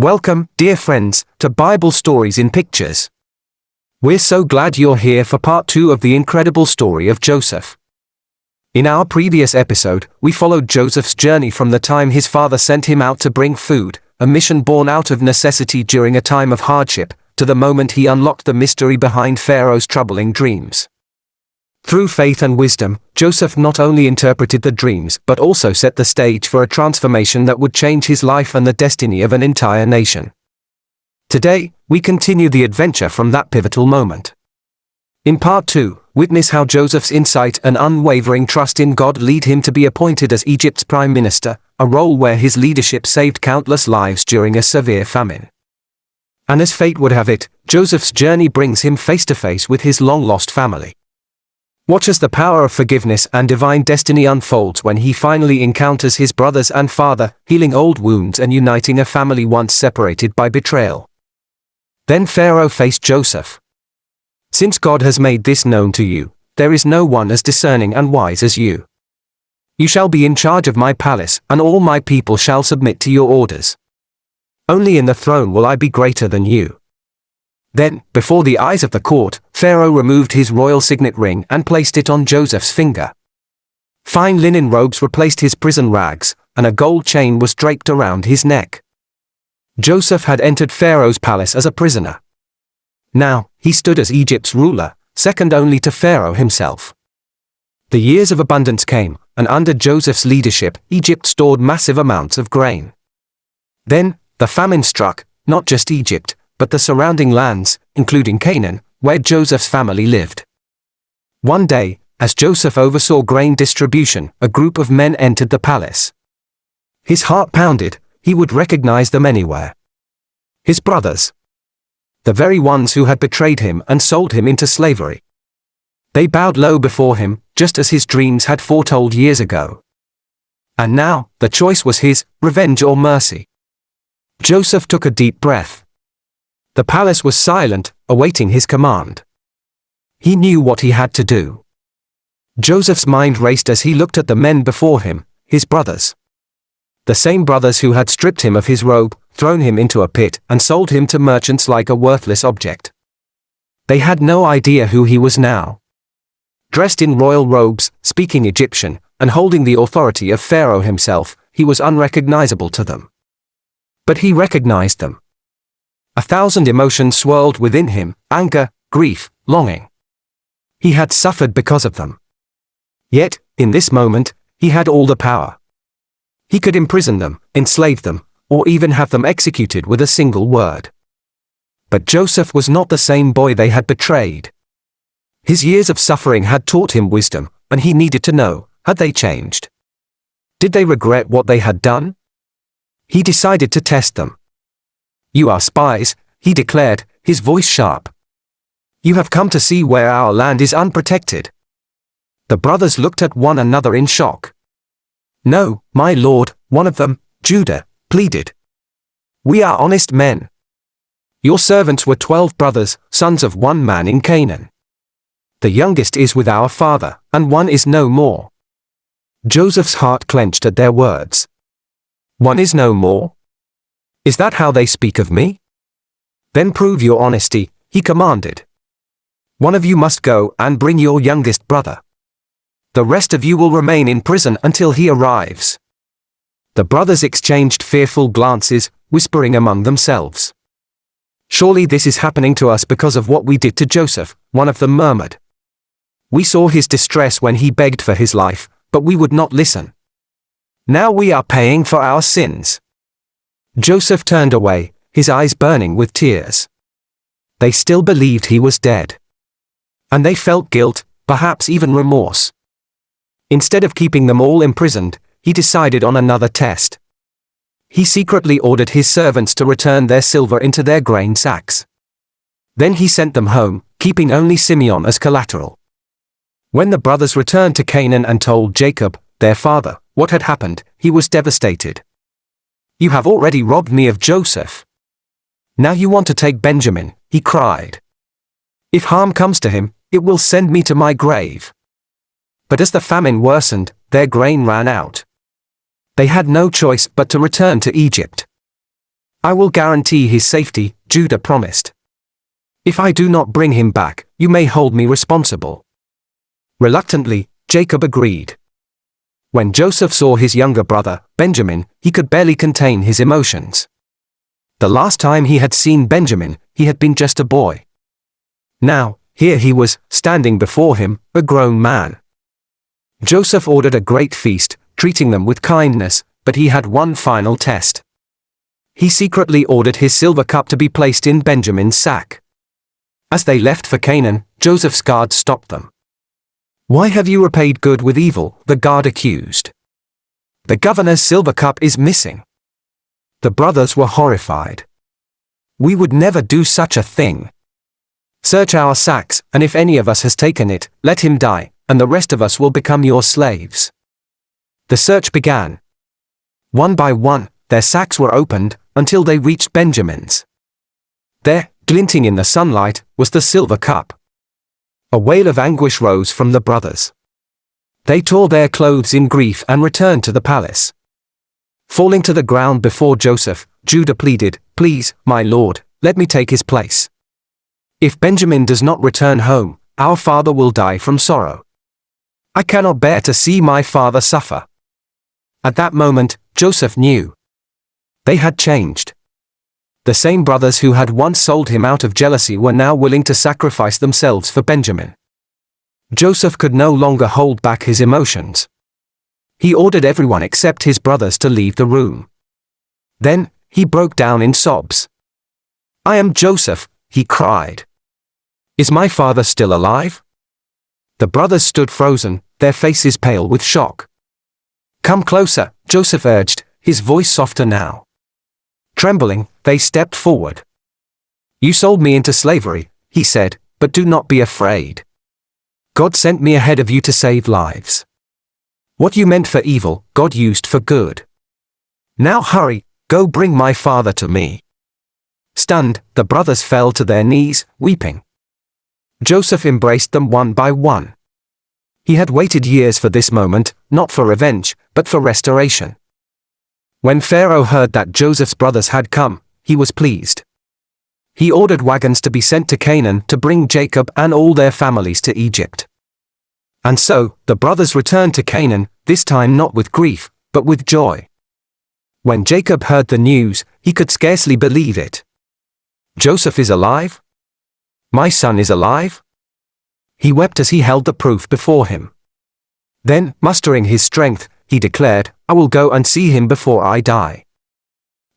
Welcome, dear friends, to Bible Stories in Pictures. We're so glad you're here for part 2 of the incredible story of Joseph. In our previous episode, we followed Joseph's journey from the time his father sent him out to bring food, a mission born out of necessity during a time of hardship, to the moment he unlocked the mystery behind Pharaoh's troubling dreams. Through faith and wisdom, Joseph not only interpreted the dreams but also set the stage for a transformation that would change his life and the destiny of an entire nation. Today, we continue the adventure from that pivotal moment. In part 2, witness how Joseph's insight and unwavering trust in God lead him to be appointed as Egypt's prime minister, a role where his leadership saved countless lives during a severe famine. And as fate would have it, Joseph's journey brings him face to face with his long-lost family. Watch as the power of forgiveness and divine destiny unfolds when he finally encounters his brothers and father, healing old wounds and uniting a family once separated by betrayal. Then Pharaoh faced Joseph. "Since God has made this known to you, there is no one as discerning and wise as you. You shall be in charge of my palace, and all my people shall submit to your orders. Only in the throne will I be greater than you." Then, before the eyes of the court, Pharaoh removed his royal signet ring and placed it on Joseph's finger. Fine linen robes replaced his prison rags, and a gold chain was draped around his neck. Joseph had entered Pharaoh's palace as a prisoner. Now, he stood as Egypt's ruler, second only to Pharaoh himself. The years of abundance came, and under Joseph's leadership, Egypt stored massive amounts of grain. Then, the famine struck, not just Egypt, but the surrounding lands, including Canaan, where Joseph's family lived. One day, as Joseph oversaw grain distribution, a group of men entered the palace. His heart pounded. He would recognize them anywhere. His brothers. The very ones who had betrayed him and sold him into slavery. They bowed low before him, just as his dreams had foretold years ago. And now, the choice was his: revenge or mercy. Joseph took a deep breath. The palace was silent, awaiting his command. He knew what he had to do. Joseph's mind raced as he looked at the men before him, his brothers. The same brothers who had stripped him of his robe, thrown him into a pit, and sold him to merchants like a worthless object. They had no idea who he was now. Dressed in royal robes, speaking Egyptian, and holding the authority of Pharaoh himself, he was unrecognizable to them. But he recognized them. 1,000 emotions swirled within him: anger, grief, longing. He had suffered because of them. Yet, in this moment, he had all the power. He could imprison them, enslave them, or even have them executed with a single word. But Joseph was not the same boy they had betrayed. His years of suffering had taught him wisdom, and he needed to know, had they changed? Did they regret what they had done? He decided to test them. "You are spies," he declared, his voice sharp. "You have come to see where our land is unprotected." The brothers looked at one another in shock. "No, my lord," one of them, Judah, pleaded. "We are honest men. Your servants were 12 brothers, sons of one man in Canaan. The youngest is with our father, and one is no more." Joseph's heart clenched at their words. "One is no more? Is that how they speak of me? Then prove your honesty," he commanded. "One of you must go and bring your youngest brother. The rest of you will remain in prison until he arrives." The brothers exchanged fearful glances, whispering among themselves. "Surely this is happening to us because of what we did to Joseph," one of them murmured. "We saw his distress when he begged for his life, but we would not listen. Now we are paying for our sins." Joseph turned away, his eyes burning with tears. They still believed he was dead. And they felt guilt, perhaps even remorse. Instead of keeping them all imprisoned, he decided on another test. He secretly ordered his servants to return their silver into their grain sacks. Then he sent them home, keeping only Simeon as collateral. When the brothers returned to Canaan and told Jacob, their father, what had happened, he was devastated. "You have already robbed me of Joseph. Now you want to take Benjamin," he cried. "If harm comes to him, it will send me to my grave." But as the famine worsened, their grain ran out. They had no choice but to return to Egypt. I will guarantee his safety, Judah promised. If I do not bring him back, you may hold me responsible. Reluctantly, Jacob agreed. When Joseph saw his younger brother, Benjamin, he could barely contain his emotions. The last time he had seen Benjamin, he had been just a boy. Now, here he was, standing before him, a grown man. Joseph ordered a great feast, treating them with kindness, but he had one final test. He secretly ordered his silver cup to be placed in Benjamin's sack. As they left for Canaan, Joseph's guards stopped them. Why have you repaid good with evil? The guard accused. The governor's silver cup is missing. The brothers were horrified. We would never do such a thing. Search our sacks, and if any of us has taken it, let him die, and the rest of us will become your slaves. The search began. One by one, their sacks were opened, until they reached Benjamin's. There, glinting in the sunlight, was the silver cup. A wail of anguish rose from the brothers. They tore their clothes in grief and returned to the palace. Falling to the ground before Joseph, Judah pleaded, "Please, my lord, let me take his place. If Benjamin does not return home, our father will die from sorrow. I cannot bear to see my father suffer." At that moment, Joseph knew. They had changed. The same brothers who had once sold him out of jealousy were now willing to sacrifice themselves for Benjamin. Joseph could no longer hold back his emotions. He ordered everyone except his brothers to leave the room. Then, he broke down in sobs. "I am Joseph," he cried. "Is my father still alive?" The brothers stood frozen, their faces pale with shock. "Come closer," Joseph urged, his voice softer now. Trembling, they stepped forward. "You sold me into slavery," he said, "but do not be afraid. God sent me ahead of you to save lives. What you meant for evil, God used for good. Now hurry, go bring my father to me." Stunned, the brothers fell to their knees, weeping. Joseph embraced them one by one. He had waited years for this moment, not for revenge, but for restoration. When Pharaoh heard that Joseph's brothers had come, he was pleased. He ordered wagons to be sent to Canaan to bring Jacob and all their families to Egypt. And so, the brothers returned to Canaan, this time not with grief, but with joy. When Jacob heard the news, he could scarcely believe it. "Joseph is alive? My son is alive?" He wept as he held the proof before him. Then, mustering his strength, he declared, "I will go and see him before I die."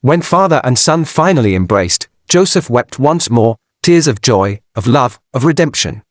When father and son finally embraced, Joseph wept once more, tears of joy, of love, of redemption.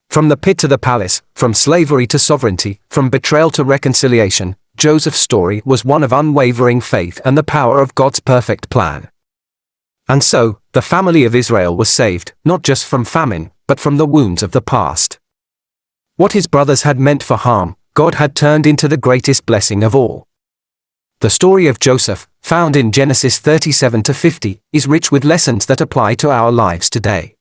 From the pit to the palace, from slavery to sovereignty, from betrayal to reconciliation, Joseph's story was one of unwavering faith and the power of God's perfect plan. And so, the family of Israel was saved, not just from famine, but from the wounds of the past. What his brothers had meant for harm, God had turned into the greatest blessing of all. The story of Joseph, found in Genesis 37 to 50, is rich with lessons that apply to our lives today.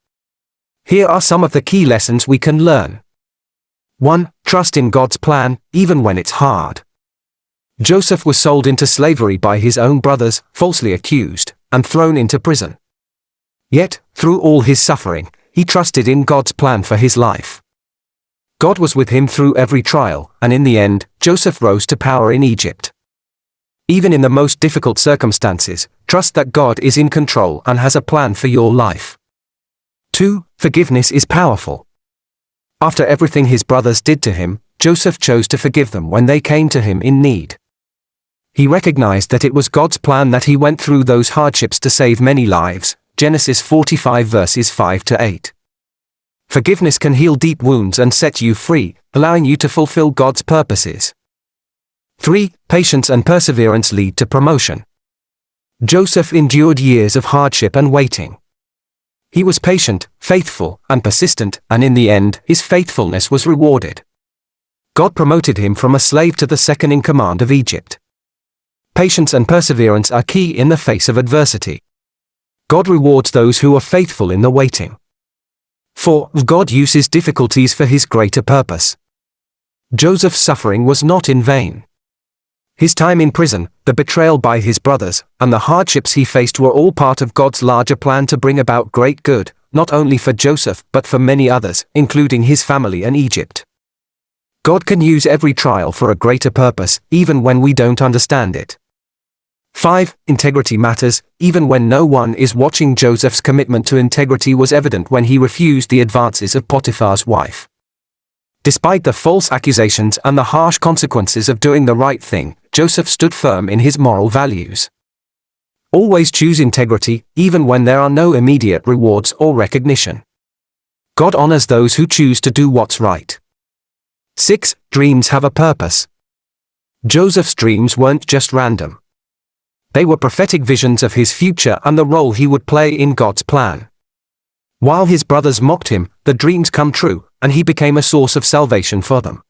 Here are some of the key lessons we can learn. 1. Trust in God's plan, even when it's hard. Joseph was sold into slavery by his own brothers, falsely accused, and thrown into prison. Yet, through all his suffering, he trusted in God's plan for his life. God was with him through every trial, and in the end, Joseph rose to power in Egypt. Even in the most difficult circumstances, trust that God is in control and has a plan for your life. 2. Forgiveness is powerful. After everything his brothers did to him, Joseph chose to forgive them when they came to him in need. He recognized that it was God's plan that he went through those hardships to save many lives, Genesis 45 verses 5 to 8. Forgiveness can heal deep wounds and set you free, allowing you to fulfill God's purposes. 3. Patience and perseverance lead to promotion. Joseph endured years of hardship and waiting. He was patient, faithful, and persistent, and in the end, his faithfulness was rewarded. God promoted him from a slave to the second in command of Egypt. Patience and perseverance are key in the face of adversity. God rewards those who are faithful in the waiting. 4. God uses difficulties for his greater purpose. Joseph's suffering was not in vain. His time in prison, the betrayal by his brothers, and the hardships he faced were all part of God's larger plan to bring about great good, not only for Joseph but for many others, including his family and Egypt. God can use every trial for a greater purpose, even when we don't understand it. 5. Integrity matters, even when no one is watching. Joseph's commitment to integrity was evident when he refused the advances of Potiphar's wife. Despite the false accusations and the harsh consequences of doing the right thing, Joseph stood firm in his moral values. Always choose integrity, even when there are no immediate rewards or recognition. God honors those who choose to do what's right. 6. Dreams have a purpose. Joseph's dreams weren't just random. They were prophetic visions of his future and the role he would play in God's plan. While his brothers mocked him, the dreams come true, and he became a source of salvation for them.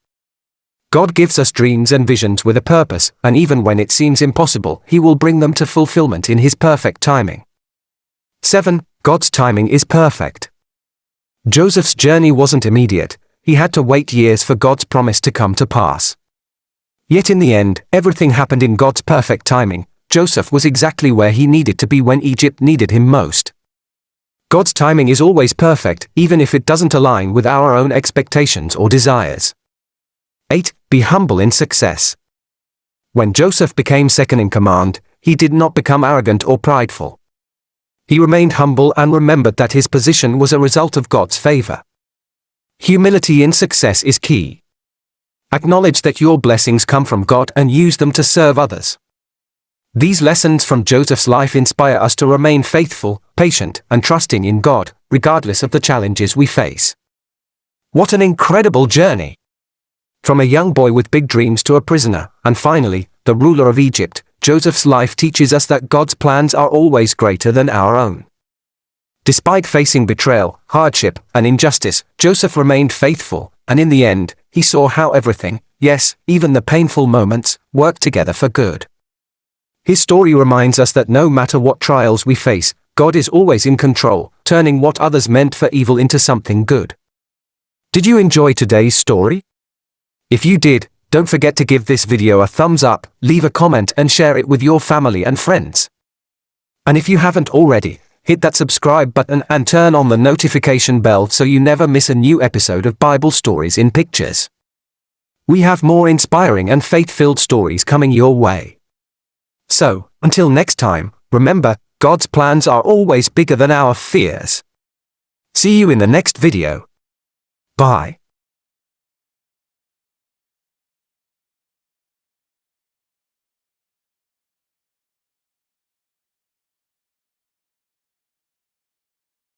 God gives us dreams and visions with a purpose, and even when it seems impossible, he will bring them to fulfillment in his perfect timing. 7. God's timing is perfect. Joseph's journey wasn't immediate. He had to wait years for God's promise to come to pass. Yet in the end, everything happened in God's perfect timing. Joseph was exactly where he needed to be when Egypt needed him most. God's timing is always perfect, even if it doesn't align with our own expectations or desires. 8. Be humble in success. When Joseph became second in command, he did not become arrogant or prideful. He remained humble and remembered that his position was a result of God's favor. Humility in success is key. Acknowledge that your blessings come from God and use them to serve others. These lessons from Joseph's life inspire us to remain faithful, patient, and trusting in God, regardless of the challenges we face. What an incredible journey! From a young boy with big dreams to a prisoner, and finally, the ruler of Egypt, Joseph's life teaches us that God's plans are always greater than our own. Despite facing betrayal, hardship, and injustice, Joseph remained faithful, and in the end, he saw how everything, yes, even the painful moments, worked together for good. His story reminds us that no matter what trials we face, God is always in control, turning what others meant for evil into something good. Did you enjoy today's story? If you did, don't forget to give this video a thumbs up, leave a comment and share it with your family and friends. And if you haven't already, hit that subscribe button and turn on the notification bell so you never miss a new episode of Bible Stories in Pictures. We have more inspiring and faith-filled stories coming your way. So, until next time, remember, God's plans are always bigger than our fears. See you in the next video. Bye.